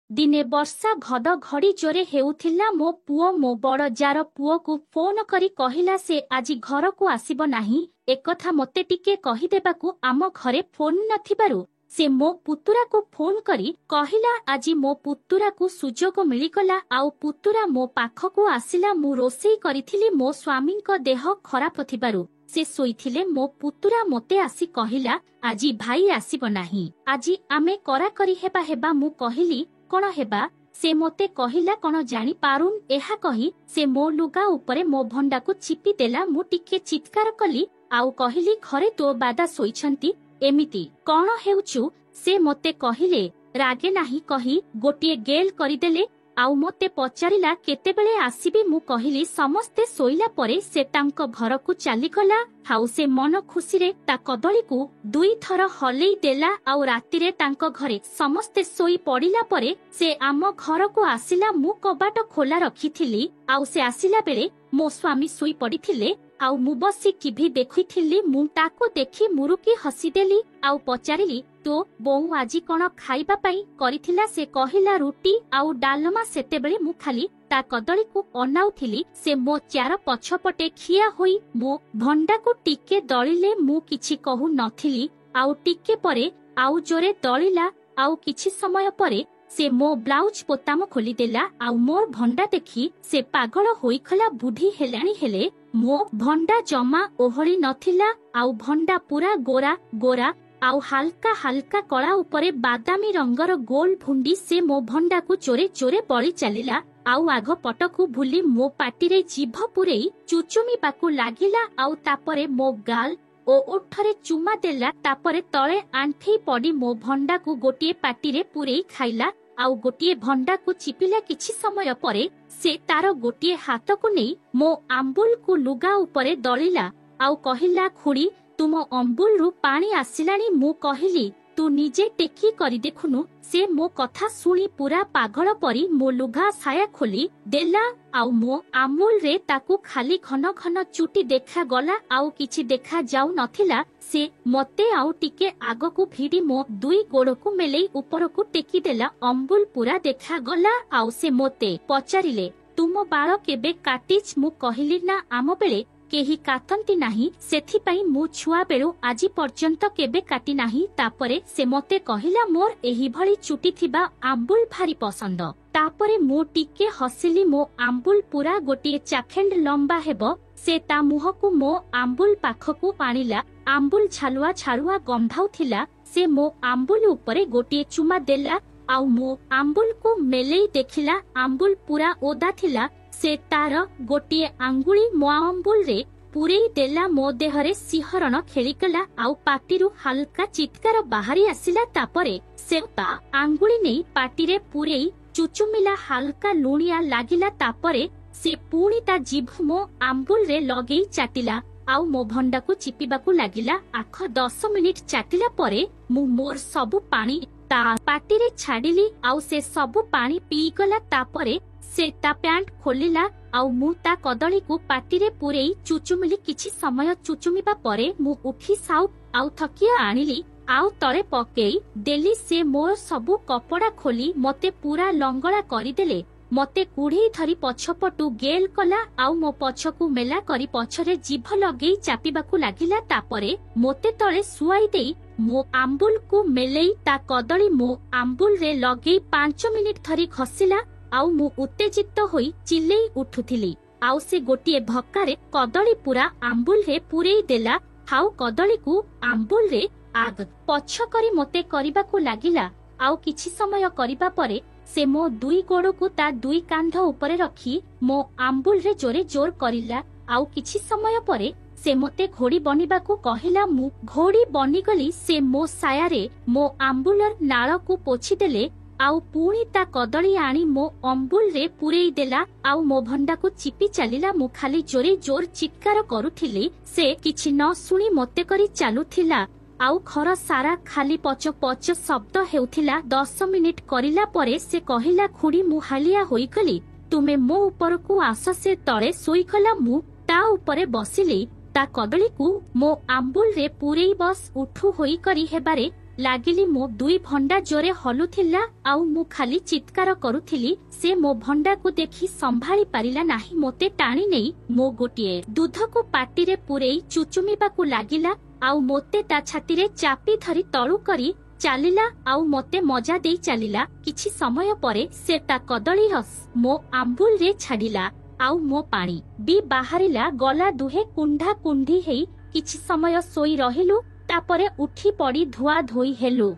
दिने वर्षा घड़घड़ी जोरे हेउथिला मो पुओ मो बड़ जार पुओ को फोन करी कहिला से आज घर को आसीबो नाही। एकथा मते टिके कहिदेबाकू आम घरे फोन नथिबारु से मो पुतुरा को फोन करी कहिला आज मो पुतुरा को सुजोग मिलिगला आउ पुतुरा मो पाखकू आसिला मु रोसेई करिथिली मो स्वामी को देह खराब थिबारु से सोईथिले मो पुतुरा मते आसी कहिला आजी भाई आसीबो नाही आजी आमे करा करी हेबा हेबा मु कहिली कौन हेबा से मोते कहिला कौन जानी पारुन एहा कही से मो लुगा उपरे मो भंडा को चिपी देला मु टिके चित्कार कली आउ कहिली घरे तो बादा सोईछंती एमिति कौन हेउचु से मोते कहिले रागे नाही कही गोटिए गेल करिदेले आउ मोते पचारिला केतेबेले आसीबी मु कहिली समस्ते सोइला परे से तांको घर को चाली गला हाउ से मन खुशी रे ता कदली को दुई थर हलेई देला आउ राती रे तांको घरे समस्ते सोई पड़िला परे से आम घर को आसिला मु कबाट खोला रखिथिली आउ से आसिला बेले मो स्वामी सोई पड़िथिले आउ मु बसी टीवी देखिथिली मु ताको देखि मुरुकी हसीदेली आउ पचारिली तो बोऊ आजी कोन खाइबा पई करिथिला से कहिला रुटी आउ डालमा सेतेबेले मु खाली ता कदली को अनाउथिली से मो चार पछपटे खिया होई मो भंडा को टिके दळिले मु किछि कहू नथिली आउ टिके परे आउ जोरे दळिला आउ किछि समय परे से मो ब्लाउज पोताम खोली देला आउ मोर भंडा देखी से पागल होइखला बुढ़ी हेलाणी हेले मो भंडा जमा ओहଳି नथिला आउ भंडा पूरा गोरा गोरा आउ हल्का हल्का कला उपरे बादामी रंगर गोल भुंडी से मो भंडा को चोरे चोरे बळी चलिला आउ आग पटकू भूली मो पाटी रे जीभ पुरेई चुचुमी पाकू लागिला आउ तापरे मो गाल ओ ओठरे चुमा देला तापरे तळे आंठी पड़ी मो भंडा को गोटिए पाटी रे पुरेई खाइला आउ गोटिए भंडा को चिपिला किछि समय परे से तार गोटिए हाथ को नहीं मो आंबुल को लुगा उपरे दळिला आउ कहिला खुड़ी तुम अंबुल रु पानी आसिलानी मु कहिली तू निजे टेकी करी देखुनु से मो कथा सुनी पूरा पागल परी मो लुगा साया खोली देला आउ मो आमूल रे ताकू खाली घन घन चुटी देखा गला आउ किछि देखा जाऊ नथिला से मते आउ टिके आग को भिडी मो दुई गोड़ को मेलेई ऊपर को टेकी देला अंबुल पूरा देखा गला आउ से मोते पचारिले तुम बाळ केबे काटिच मु कहिली ना आम बेले केही काटंती नाही सेथि पई मु छुआ बेलु आजी पर्यंत केबे काटी नाही तापरे से मते कहिला मोर एही भली चुटी थिबा आंबुल भारी पसंद तापरे मु टिके हसिली मो आंबुल पूरा गोटिए चाखेंड लंबा हेबो से ता मुह को मो आंबुल पाखकू पाणिला आंबुल छालुआ छालुआ गंधाउथिला से मो आंबुल उपरे गोटिए चुमा देला आउ मो आंबुल को मेलेई देखिला आंबुल पूरा ओदा थिला से तार गोटिए आंगुली मो आंबुल रे पुरेई देला मो देहरे सिहरण खेलिकला आउ पाटीरु हल्का चित्कार बाहरी आसिला तापरे से ता आंगुली नै पाटी रे पुरेई चुचुमिला हल्का लुणिया लागिला तापरे से पुणी ता जीभ मो आंबुल रे लगेई चाटिला आउ मो भंडा को चिपिबाकू लागिला आख 10 मिनिट चाटिला परे मु मोर सबु पानी ता पाटी रे छाडिली आउ से सबु पानी पी गला तापरे से ता पैंट खोलिला आउ मु ता कदली को पाटी रे पुरेई चुचुमिली किछि समय चुचुमिबा परे मु उठी साउ आउ थकिया आनिली आउ तळे पकेई देली से मोर सबु कपड़ा खोली मते पूरा लंगड़ा करिदेले मते कुढ़ी धरी पछपटू गेल कला आउ मो पछकू मेला करी पछरे जीभ लगेई चापिबाकू लागिला तापरे मोते तळे सुआई देई मो आंबुल को मेलेई ता कदली मो आंबुल रे लगेई 5 मिनिट धरी खसिला आउ मु उत्तेजित होई चिल्लेई उठुथिली आउ से गोटिए भक्कारे कदली पूरा आंबुल रे पुरेई देला हाउ कदली को आंबुल रे आग पछ करी मते करिबाकू लागिला आउ किछि समय करिबा परे से मो दुई गोड़ को ता दुई कांध ऊपर रखी मो आंबुल रे जोरे जोर करिला आउ किछि समय परे से मते घोड़ी बनिबा को कहिला मु घोड़ी बनिगली से मो सायारे मो आंबुलर नाळ को पोछि देले आउ पुणी ता कदली आनी मो अंबुल रे पुरेई देला आउ मो भंडा को चिपी चलिला मु खाली जोरे जोर चित्कार करुथिली से किछि न सुनी मते करी चालुथिला आउ घर सारा खाली पच पच शब्द हेउथिला 10 मिनिट करिला परे से कहिला खुड़ी मु हालिया होइगली तुमे मो ऊपर को आस से तळे सोइखला मु ता ऊपरे बसिली ता कदली को मो आंबुल रे पुरेई बस उठू होई करी हेबारे लागिली मो दुई भंडा जोरे हलुथिला आउ मु खाली चित्कार करुथिली। से मो भंडा को देखि संभाली पारिला नाही मोते टाणी नेई मो गोटिए दूध को पाटी रे पुरेई चुचुमिबाकू लागिला आउ मोते ता छाती रे चापी धरी तळु करी चालिला आउ मोते मजा देई चालिला। किछि समय परे से ता कदली रस मो आंबुल रे छाडिला आउ मो पानी भी बाहरिला। गला दुहे कुंढा कुंढी हेई किछि समय सोई रहिलु तापरे उठी पड़ी धुआ धोई हेलु।